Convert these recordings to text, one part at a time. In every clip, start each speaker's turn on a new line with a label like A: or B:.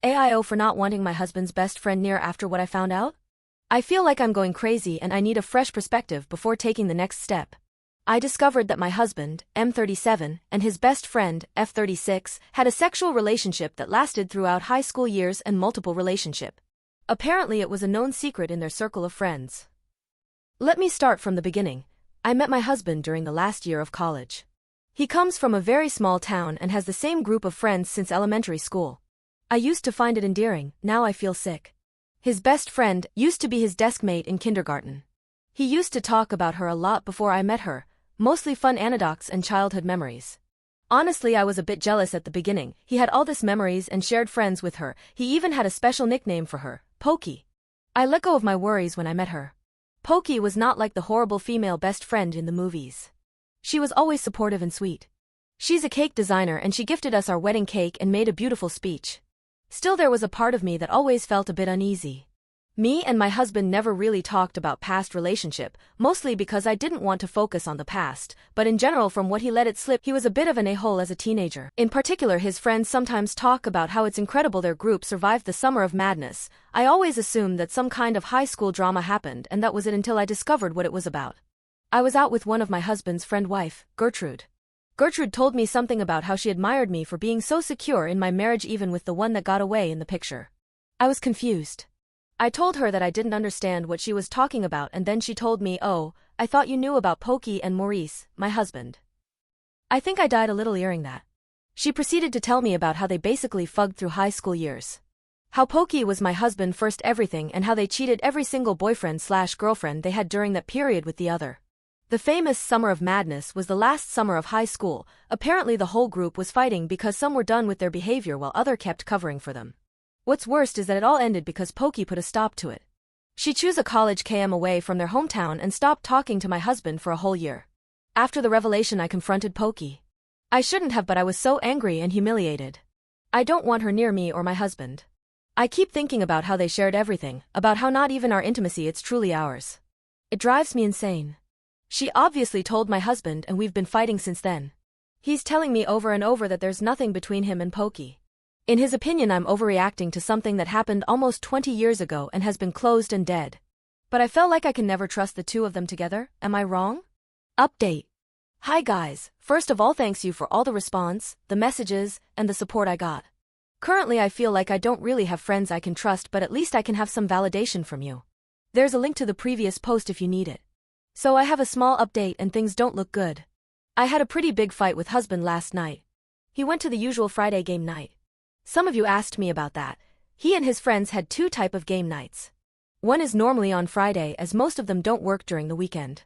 A: AIO for not wanting my husband's best friend near after what I found out? I feel like I'm going crazy and I need a fresh perspective before taking the next step. I discovered that my husband, M37, and his best friend, F36, had a sexual relationship that lasted throughout high school years and multiple relationship. Apparently it was a known secret in their circle of friends. Let me start from the beginning. I met my husband during the last year of college. He comes from a very small town and has the same group of friends since elementary school. I used to find it endearing, now I feel sick. His best friend used to be his desk mate in kindergarten. He used to talk about her a lot before I met her, mostly fun anecdotes and childhood memories. Honestly, I was a bit jealous at the beginning. He had all these memories and shared friends with her. He even had a special nickname for her, Pokey. I let go of my worries when I met her. Pokey was not like the horrible female best friend in the movies. She was always supportive and sweet. She's a cake designer and she gifted us our wedding cake and made a beautiful speech. Still, there was a part of me that always felt a bit uneasy. Me and my husband never really talked about past relationship, mostly because I didn't want to focus on the past, but in general from what he let it slip he was a bit of an a-hole as a teenager. In particular, his friends sometimes talk about how it's incredible their group survived the summer of madness. I always assumed that some kind of high school drama happened and that was it until I discovered what it was about. I was out with one of my husband's friend wife, Gertrude. Gertrude told me something about how she admired me for being so secure in my marriage even with the one that got away in the picture. I was confused. I told her that I didn't understand what she was talking about and then she told me, "Oh, I thought you knew about Pokey and Maurice, my husband." I think I died a little hearing that. She proceeded to tell me about how they basically fugged through high school years. How Pokey was my husband first everything and how they cheated every single boyfriend/girlfriend they had during that period with the other. The famous Summer of Madness was the last summer of high school. Apparently the whole group was fighting because some were done with their behavior while other kept covering for them. What's worst is that it all ended because Pokey put a stop to it. She chose a college km away from their hometown and stopped talking to my husband for a whole year. After the revelation I confronted Pokey. I shouldn't have, but I was so angry and humiliated. I don't want her near me or my husband. I keep thinking about how they shared everything, about how not even our intimacy it's truly ours. It drives me insane. She obviously told my husband and we've been fighting since then. He's telling me over and over that there's nothing between him and Pokey. In his opinion I'm overreacting to something that happened almost 20 years ago and has been closed and dead. But I felt like I can never trust the two of them together, am I wrong? Update. Hi guys, first of all thanks you for all the response, the messages, and the support I got. Currently I feel like I don't really have friends I can trust, but at least I can have some validation from you. There's a link to the previous post if you need it. So I have a small update and things don't look good. I had a pretty big fight with husband last night. He went to the usual Friday game night. Some of you asked me about that. He and his friends had two type of game nights. One is normally on Friday as most of them don't work during the weekend.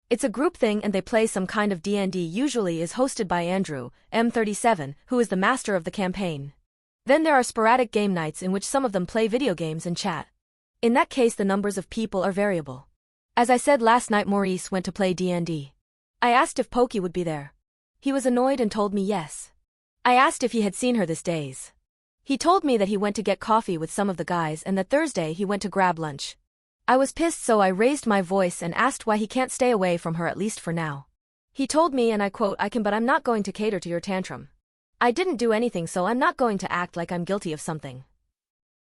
A: It's a group thing and they play some kind of D&D, usually is hosted by Andrew, M37, who is the master of the campaign. Then there are sporadic game nights in which some of them play video games and chat. In that case the numbers of people are variable. As I said last night, Maurice went to play D&D. I asked if Pokey would be there. He was annoyed and told me yes. I asked if he had seen her these days. He told me that he went to get coffee with some of the guys and that Thursday he went to grab lunch. I was pissed, so I raised my voice and asked why he can't stay away from her at least for now. He told me, and I quote, "I can, but I'm not going to cater to your tantrum. I didn't do anything, so I'm not going to act like I'm guilty of something."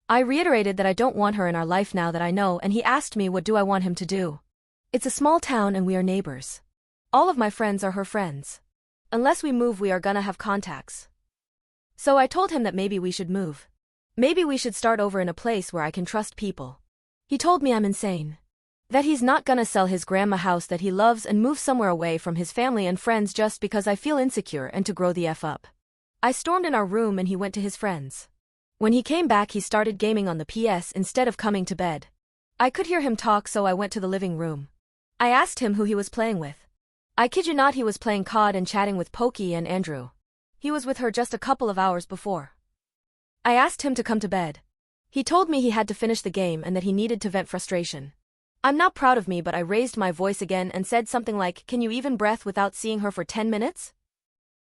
A: I reiterated that I don't want her in our life now that I know, and he asked me what do I want him to do. It's a small town and we are neighbors. All of my friends are her friends. Unless we move we are gonna have contacts. So I told him that maybe we should move. Maybe we should start over in a place where I can trust people. He told me I'm insane. That he's not gonna sell his grandma house that he loves and move somewhere away from his family and friends just because I feel insecure and to grow the F up. I stormed in our room and he went to his friends. When he came back he started gaming on the PS instead of coming to bed. I could hear him talk, so I went to the living room. I asked him who he was playing with. I kid you not, he was playing COD and chatting with Pokey and Andrew. He was with her just a couple of hours before. I asked him to come to bed. He told me he had to finish the game and that he needed to vent frustration. I'm not proud of me, but I raised my voice again and said something like, "Can you even breathe without seeing her for 10 minutes?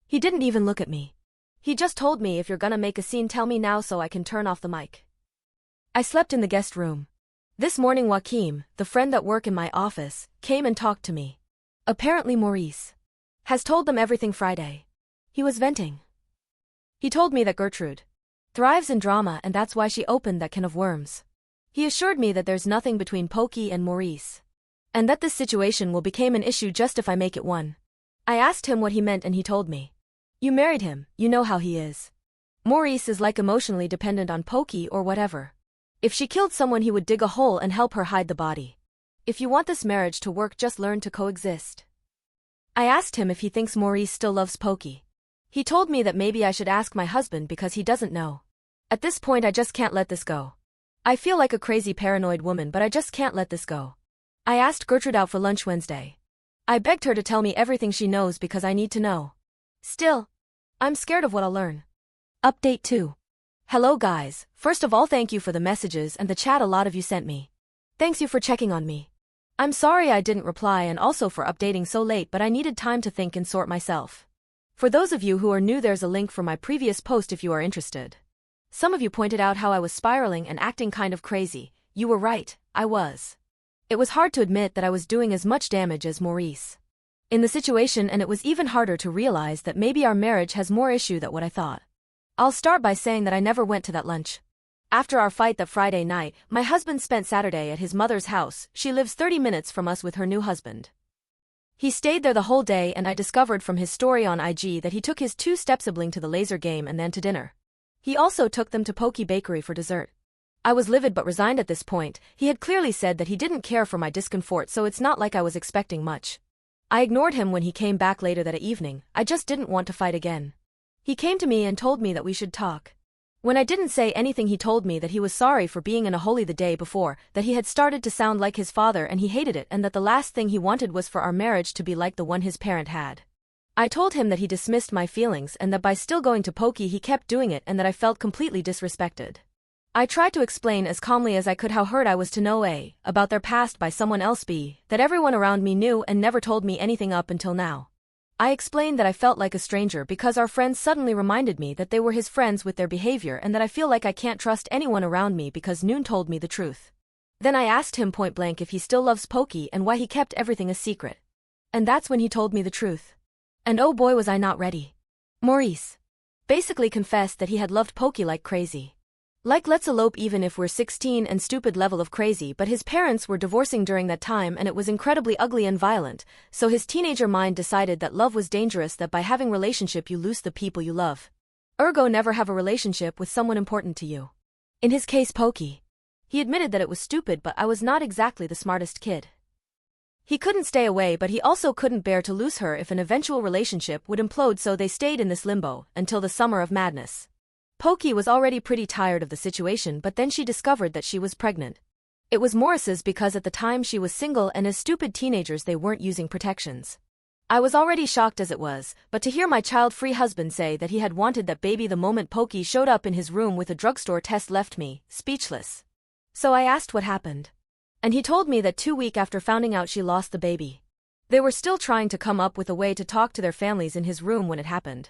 A: He didn't even look at me. He just told me, "If you're gonna make a scene, tell me now so I can turn off the mic." I slept in the guest room. This morning Joaquim, the friend that work in my office, came and talked to me. Apparently Maurice has told them everything Friday. He was venting. He told me that Gertrude thrives in drama, and that's why she opened that can of worms. He assured me that there's nothing between Pokey and Maurice, and that this situation will become an issue just if I make it one. I asked him what he meant and he told me. You married him, you know how he is. Maurice is like emotionally dependent on Pokey or whatever. If she killed someone he would dig a hole and help her hide the body. If you want this marriage to work, just learn to coexist. I asked him if he thinks Maurice still loves Pokey. He told me that maybe I should ask my husband because he doesn't know. At this point I just can't let this go. I feel like a crazy paranoid woman, but I just can't let this go. I asked Gertrude out for lunch Wednesday. I begged her to tell me everything she knows because I need to know. Still, I'm scared of what I'll learn. Update 2. Hello guys, first of all thank you for the messages and the chat a lot of you sent me. Thanks you for checking on me. I'm sorry I didn't reply and also for updating so late, but I needed time to think and sort myself. For those of you who are new, there's a link for my previous post if you are interested. Some of you pointed out how I was spiraling and acting kind of crazy. You were right, I was. It was hard to admit that I was doing as much damage as Maurice in the situation, and it was even harder to realize that maybe our marriage has more issue than what I thought. I'll start by saying that I never went to that lunch. After our fight that Friday night, my husband spent Saturday at his mother's house. She lives 30 minutes from us with her new husband. He stayed there the whole day, and I discovered from his story on IG that he took his 2 step-sibling to the laser game and then to dinner. He also took them to Pokey Bakery for dessert. I was livid but resigned at this point. He had clearly said that he didn't care for my discomfort, so it's not like I was expecting much. I ignored him when he came back later that evening. I just didn't want to fight again. He came to me and told me that we should talk. When I didn't say anything, he told me that he was sorry for being in a holy the day before, that he had started to sound like his father and he hated it, and that the last thing he wanted was for our marriage to be like the one his parent had. I told him that he dismissed my feelings and that by still going to Pokey he kept doing it and that I felt completely disrespected. I tried to explain as calmly as I could how hurt I was to know A, about their past by someone else, B, that everyone around me knew and never told me anything up until now. I explained that I felt like a stranger because our friends suddenly reminded me that they were his friends with their behavior, and that I feel like I can't trust anyone around me because Noon told me the truth. Then I asked him point blank if he still loves Pokey and why he kept everything a secret. And that's when he told me the truth. And oh boy was I not ready. Maurice basically confessed that he had loved Pokey like crazy. Like let's elope even if we're 16 and stupid level of crazy, but his parents were divorcing during that time and it was incredibly ugly and violent, so his teenager mind decided that love was dangerous, that by having relationship you lose the people you love. Ergo never have a relationship with someone important to you. In his case Pokey. He admitted that it was stupid, but I was not exactly the smartest kid. He couldn't stay away, but he also couldn't bear to lose her if an eventual relationship would implode, so they stayed in this limbo until the summer of madness. Pokey was already pretty tired of the situation, but then she discovered that she was pregnant. It was Maurice's because at the time she was single and as stupid teenagers they weren't using protections. I was already shocked as it was, but to hear my child-free husband say that he had wanted that baby the moment Pokey showed up in his room with a drugstore test left me speechless. So I asked what happened. And he told me that 2 weeks after finding out she lost the baby, they were still trying to come up with a way to talk to their families in his room when it happened.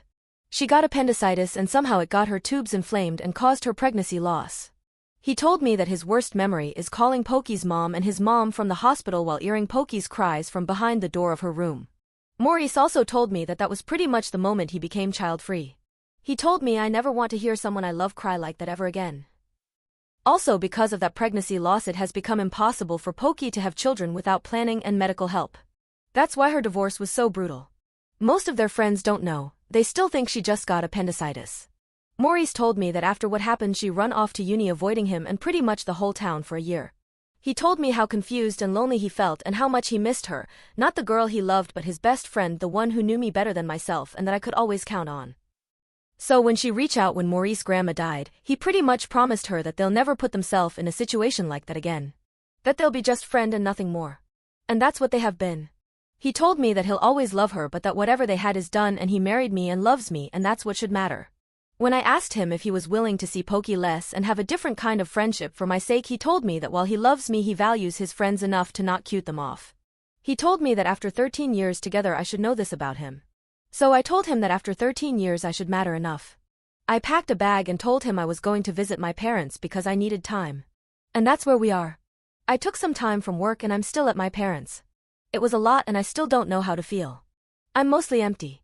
A: She got appendicitis and somehow it got her tubes inflamed and caused her pregnancy loss. He told me that his worst memory is calling Pokey's mom and his mom from the hospital while hearing Pokey's cries from behind the door of her room. Maurice also told me that that was pretty much the moment he became child-free. He told me I never want to hear someone I love cry like that ever again. Also, because of that pregnancy loss, it has become impossible for Pokey to have children without planning and medical help. That's why her divorce was so brutal. Most of their friends don't know. They still think she just got appendicitis. Maurice told me that after what happened she run off to uni, avoiding him and pretty much the whole town for a year. He told me how confused and lonely he felt and how much he missed her, not the girl he loved but his best friend, the one who knew me better than myself and that I could always count on. So when she reached out when Maurice's grandma died, he pretty much promised her that they'll never put themselves in a situation like that again. That they'll be just friend and nothing more. And that's what they have been. He told me that he'll always love her but that whatever they had is done and he married me and loves me and that's what should matter. When I asked him if he was willing to see Pokey less and have a different kind of friendship for my sake, he told me that while he loves me he values his friends enough to not cute them off. He told me that after 13 years together I should know this about him. So I told him that after 13 years I should matter enough. I packed a bag and told him I was going to visit my parents because I needed time. And that's where we are. I took some time from work and I'm still at my parents'. It was a lot and I still don't know how to feel. I'm mostly empty.